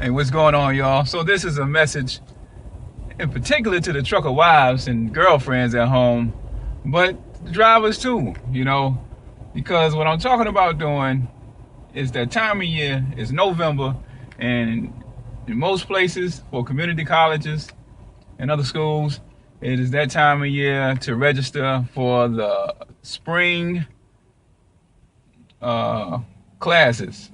Hey, what's going on, y'all? So this is a message in particular to the trucker wives and girlfriends at home, but the drivers too, because what I'm talking about doing is that time of year is November, and in most places for community colleges and other schools, it is that time of year to register for the spring classes.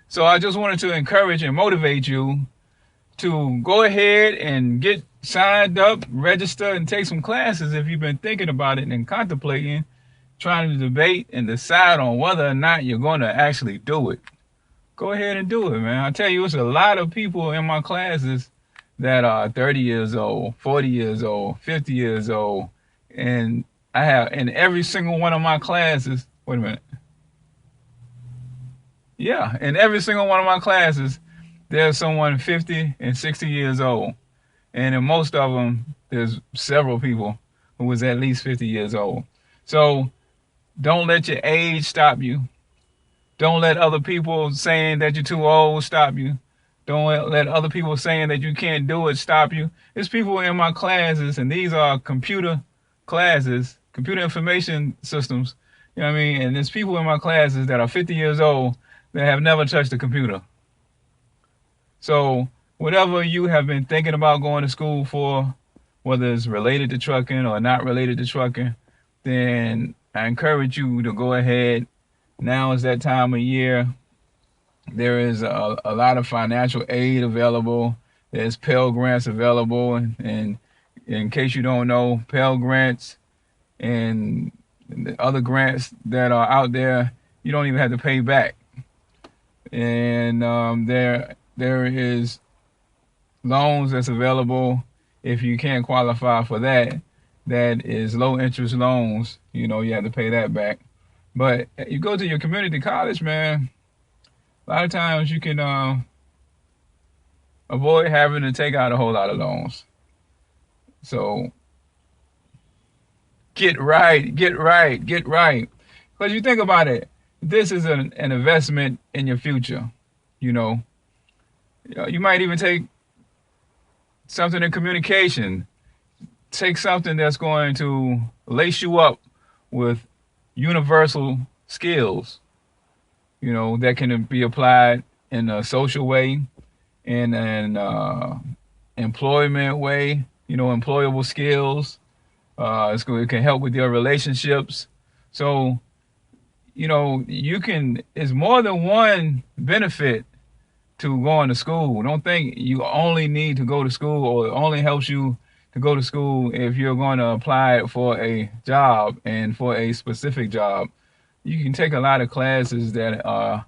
So I just wanted to encourage and motivate you to go ahead and get signed up, register, and take some classes if you've been thinking about it and contemplating, trying to debate and decide on whether or not you're going to actually do it. Go ahead and do it, man. I tell you, it's a lot of people in my classes that are 30 years old, 40 years old, 50 years old, and I have in every single one of my classes, wait a minute. Yeah, in every single one of my classes, there's someone 50 and 60 years old. And in most of them, there's several people who was at least 50 years old. So don't let your age stop you. Don't let other people saying that you're too old stop you. Don't let other people saying that you can't do it stop you. There's people in my classes, and these are computer classes, computer information systems. You know what I mean? And there's people in my classes that are 50 years old that have never touched a computer. So whatever you have been thinking about going to school for, whether it's related to trucking or not related to trucking, then I encourage you to go ahead. Now is that time of year. There is a lot of financial aid available. There's Pell Grants available. And in case you don't know, Pell Grants and the other grants that are out there, you don't even have to pay back. And there is loans that's available if you can't qualify for that. That is low interest loans. You have to pay that back. But you go to your community college, man, a lot of times you can avoid having to take out a whole lot of loans. So get right. Because you think about it, this is an investment in your future. You might even take something in communication. Take something that's going to lace you up with universal skills, that can be applied in a social way, in an employment way, employable skills. It can help with your relationships. So, it's more than one benefit to going to school. Don't think you only need to go to school, or it only helps you to go to school if you're going to apply for a job and for a specific job. You can take a lot of classes that are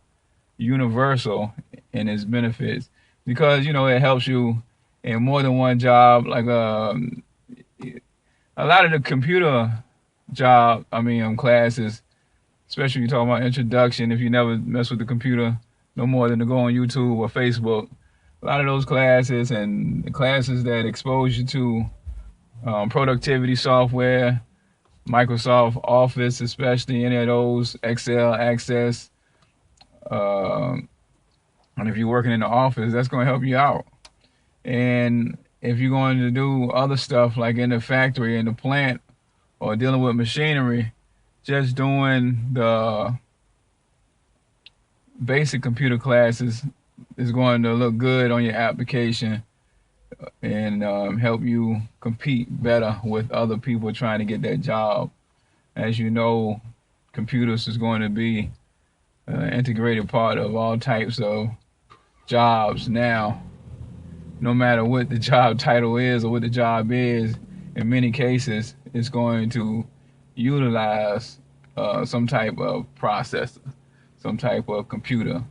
universal in its benefits because, it helps you in more than one job. Like a lot of the computer classes, especially if you're talking about introduction, if you never mess with the computer no more than to go on YouTube or Facebook, a lot of those classes and the classes that expose you to productivity software, Microsoft Office, especially any of those, Excel, Access, and if you're working in the office, that's going to help you out. And if you're going to do other stuff like in the factory, in the plant, or dealing with machinery, just doing the basic computer classes is going to look good on your application and help you compete better with other people trying to get that job. As you know, computers is going to be an integrated part of all types of jobs now, no matter what the job title is or what the job is. In many cases, it's going to utilize some type of processor, some type of computer.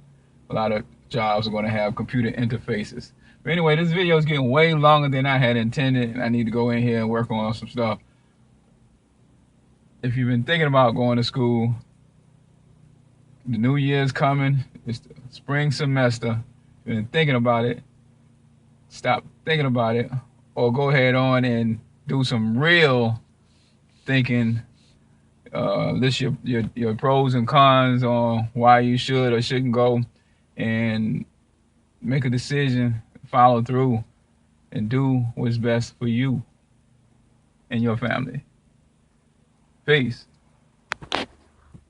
A lot of jobs are going to have computer interfaces. But anyway, this video is getting way longer than I had intended, and I need to go in here and work on some stuff. If you've been thinking about going to school, the new year's coming. It's the spring semester. If you've been thinking about it, stop thinking about it, or go ahead on and do some real thinking. List your pros and cons on why you should or shouldn't go, and make a decision, follow through, and do what's best for you and your family. Peace.